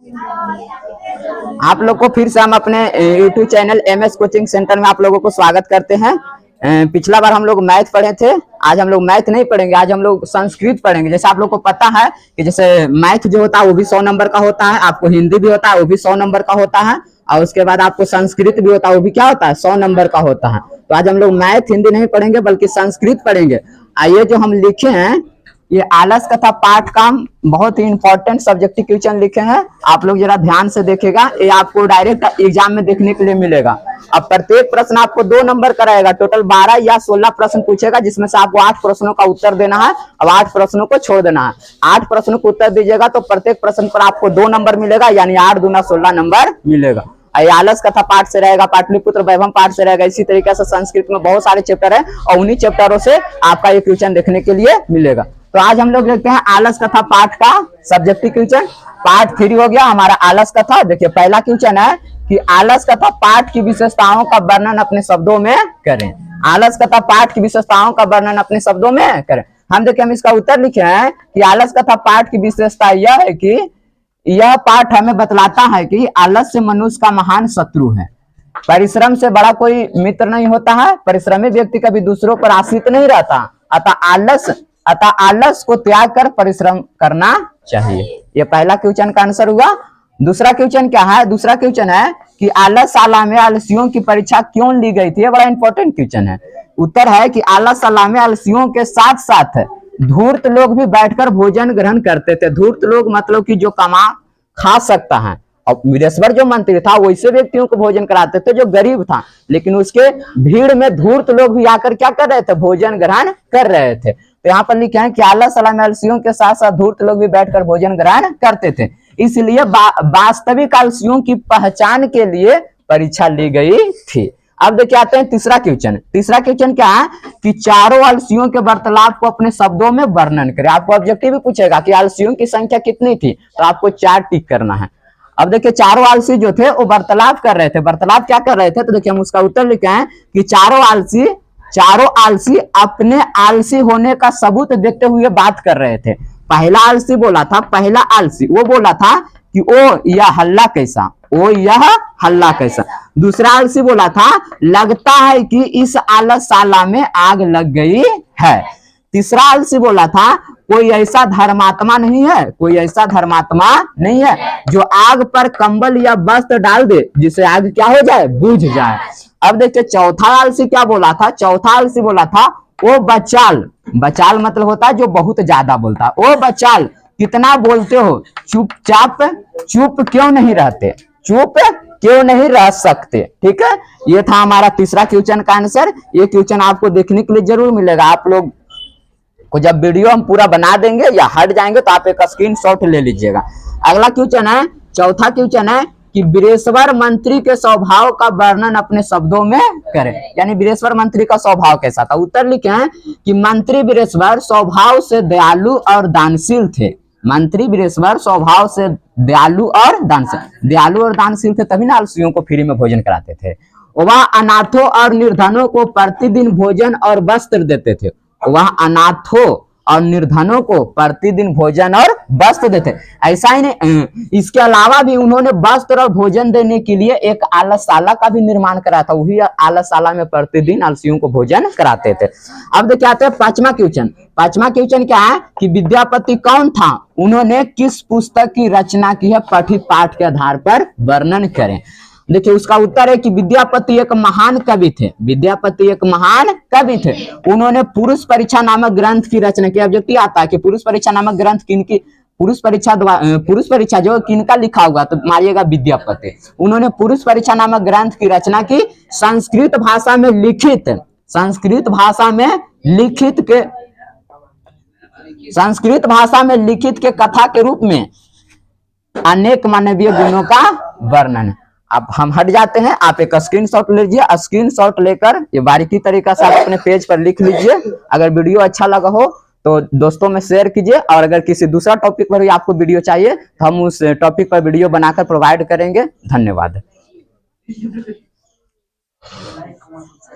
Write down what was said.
आप लोग को फिर से हम अपने YouTube channel MS coaching centre में आप लोगों को स्वागत करते हैं। पिछला बार हम लोग मैथ पढ़े थे, आज हम लोग मैथ नहीं पढ़ेंगे, आज हम लोग संस्कृत पढ़ेंगे। जैसे आप लोग को पता है कि जैसे मैथ जो होता है वो भी 100 नंबर का होता है, आपको हिंदी भी होता है वो भी 100 नंबर का होता है, और उसके बाद आपको संस्कृत भी होता है वो भी क्या होता है 100 नंबर का होता है। तो आज हम लोग मैथ हिंदी नहीं पढ़ेंगे बल्कि संस्कृत पढ़ेंगे। आइए जो हम लिखे हैं ये आलस कथा पाठ का बहुत ही इंपॉर्टेंट सब्जेक्टिव क्वेश्चन लिखे हैं। आप लोग जरा ध्यान से देखेगा, ये आपको डायरेक्ट एग्जाम में देखने के लिए मिलेगा। अब प्रत्येक प्रश्न आपको 2 नंबर का रहेगा, टोटल 12 या 16 प्रश्न पूछेगा, जिसमें से आपको 8 प्रश्नों का उत्तर देना है। अब 8 प्रश्नों को छोड़ देना है। 8 प्रश्नों को उत्तर दीजिएगा तो प्रत्येक प्रश्न पर आपको 2 नंबर मिलेगा, यानी 8 दूना 16 नंबर मिलेगा। आलस कथा पाठ से रहेगा, पाटलिपुत्र वैभव पाठ से रहेगा। इसी तरीके से संस्कृत में बहुत सारे चैप्टर है और उन्हीं चैप्टरों से आपका ये क्वेश्चन देखने के लिए मिलेगा। तो आज हम लोग देखते हैं आलस कथा पाठ का सब्जेक्टिव क्वेश्चन। पार्ट 3 हो गया हमारा आलस कथा। देखिए पहला क्वेश्चन है कि आलस कथा पाठ की विशेषताओं का वर्णन अपने शब्दों में करें। आलस कथा पाठ की विशेषताओं का वर्णन अपने शब्दों में करें। हम देखिए हम इसका उत्तर लिखे हैं कि आलस कथा पाठ की विशेषता यह है कि यह पाठ हमें बतलाता है कि आलस्य मनुष्य का महान शत्रु है। परिश्रम से बड़ा कोई मित्र नहीं होता है। परिश्रमी व्यक्ति कभी दूसरों पर आश्रित नहीं रहता। अतः आलस को त्याग कर परिश्रम करना चाहिए। यह पहला क्वेश्चन का आंसर हुआ। दूसरा क्वेश्चन क्या है? दूसरा क्वेश्चन है कि आलसशाला में आलसियों की परीक्षा क्यों ली गई थी? यह बड़ा इंपॉर्टेंट क्वेश्चन है। उत्तर है कि आलसशाला में आलसियों के साथ साथ धूर्त लोग भी बैठकर भोजन ग्रहण करते थे। धूर्त लोग मतलब कि जो कमा खा सकता है। और वीरेश्वर जो मंत्री था वैसे व्यक्तियों को भोजन कराते थे जो गरीब था, लेकिन उसके भीड़ में धूर्त लोग भी आकर क्या कर रहे थे? भोजन ग्रहण कर रहे थे। तो यहाँ पर लिखे हैं कि आलसशाला में आलसियों के साथ साथ धूर्त लोग भी बैठकर भोजन ग्रहण करते थे, इसलिए वास्तविक आलसियों की पहचान के लिए परीक्षा ली गई थी। अब देखिए आते हैं तीसरा क्वेश्चन। तीसरा क्वेश्चन क्या है कि चारों आलसियों के वार्तालाप को अपने शब्दों में वर्णन करें। आपको ऑब्जेक्टिव भी पूछेगा कि आलसियों की संख्या कितनी थी, तो आपको 4 टिक करना है। अब देखिए चारों आलसी जो थे वो वार्तालाप कर रहे थे। वार्तालाप क्या कर रहे थे? तो देखिए हम उसका उत्तर लिखे हैं कि चारों आलसी अपने आलसी होने का सबूत देते हुए बात कर रहे थे। पहला आलसी बोला था, पहला आलसी वो बोला था कि ओ यह हल्ला कैसा, ओ यह हल्ला कैसा। दूसरा आलसी बोला था लगता है कि इस आलसशाला में आग लग गई है। तीसरा आलसी बोला था कोई ऐसा धर्मात्मा नहीं है, कोई ऐसा धर्मात्मा नहीं है जो आग पर कंबल या वस्त्र डाल दे जिसे आग क्या हो जाए? बुझ जाए। अब देखिए चौथा आलसी क्या बोला था? चौथा आलसी बोला था ओ बचाल, बचाल मतलब होता है जो बहुत ज्यादा बोलता है। ओ बचाल कितना बोलते हो, चुप क्यों नहीं रहते, चुप क्यों नहीं रह सकते। ठीक है, ये था हमारा तीसरा क्वेश्चन का आंसर। ये क्वेश्चन आपको देखने के लिए जरूर मिलेगा। आप लोग को जब वीडियो हम पूरा बना देंगे या हट जाएंगे तो आप एक स्क्रीनशॉट ले लीजिएगा। अगला क्वेश्चन है, चौथा क्वेश्चन है कि वीरेश्वर मंत्री के स्वभाव का वर्णन अपने शब्दों में करें। यानी वीरेश्वर मंत्री का स्वभाव कैसा था? उत्तर लिखे हैं कि मंत्री वीरेश्वर स्वभाव से दयालु और दानशील थे। मंत्री वीरेश्वर स्वभाव से दयालु और दानशील थे, तभी ना आलसियों को फ्री में भोजन कराते थे। वह अनाथों और निर्धनों को प्रतिदिन भोजन और वस्त्र देते थे। वह अनाथों और निर्धनों को प्रतिदिन भोजन और वस्त्र देते। ऐसा ही नहीं, इसके अलावा भी उन्होंने वस्त्र और भोजन देने के लिए एक आलसशाला का भी निर्माण करा था। वही आलसशाला में प्रतिदिन आलसियों को भोजन कराते थे। अब देखिए आते हैं पांचवा क्वेश्चन। पांचवा क्वेश्चन क्या है कि विद्यापति कौन था? उन्होंने किस पुस्तक की रचना की है? पठित पाठ के आधार पर वर्णन करें। देखिए उसका उत्तर है कि विद्यापति एक महान कवि थे। विद्यापति एक महान कवि थे। उन्होंने पुरुष परीक्षा नामक ग्रंथ की रचना की। ऑब्जेक्टिव आता है कि पुरुष परीक्षा नामक ग्रंथ किनकी, पुरुष परीक्षा जो किनका लिखा हुआ, तो मारिएगा विद्यापति। उन्होंने पुरुष परीक्षा नामक ग्रंथ की रचना की संस्कृत भाषा में लिखित के कथा के रूप में अनेक मानवीय गुणों का वर्णन। अब हम हट जाते हैं, आप एक स्क्रीनशॉट लीजिए। स्क्रीनशॉट लेकर ये बारीकी तरीका से आप अपने पेज पर लिख लीजिए। अगर वीडियो अच्छा लगा हो तो दोस्तों में शेयर कीजिए, और अगर किसी दूसरा टॉपिक पर भी आपको वीडियो चाहिए तो हम उस टॉपिक पर वीडियो बनाकर प्रोवाइड करेंगे। धन्यवाद।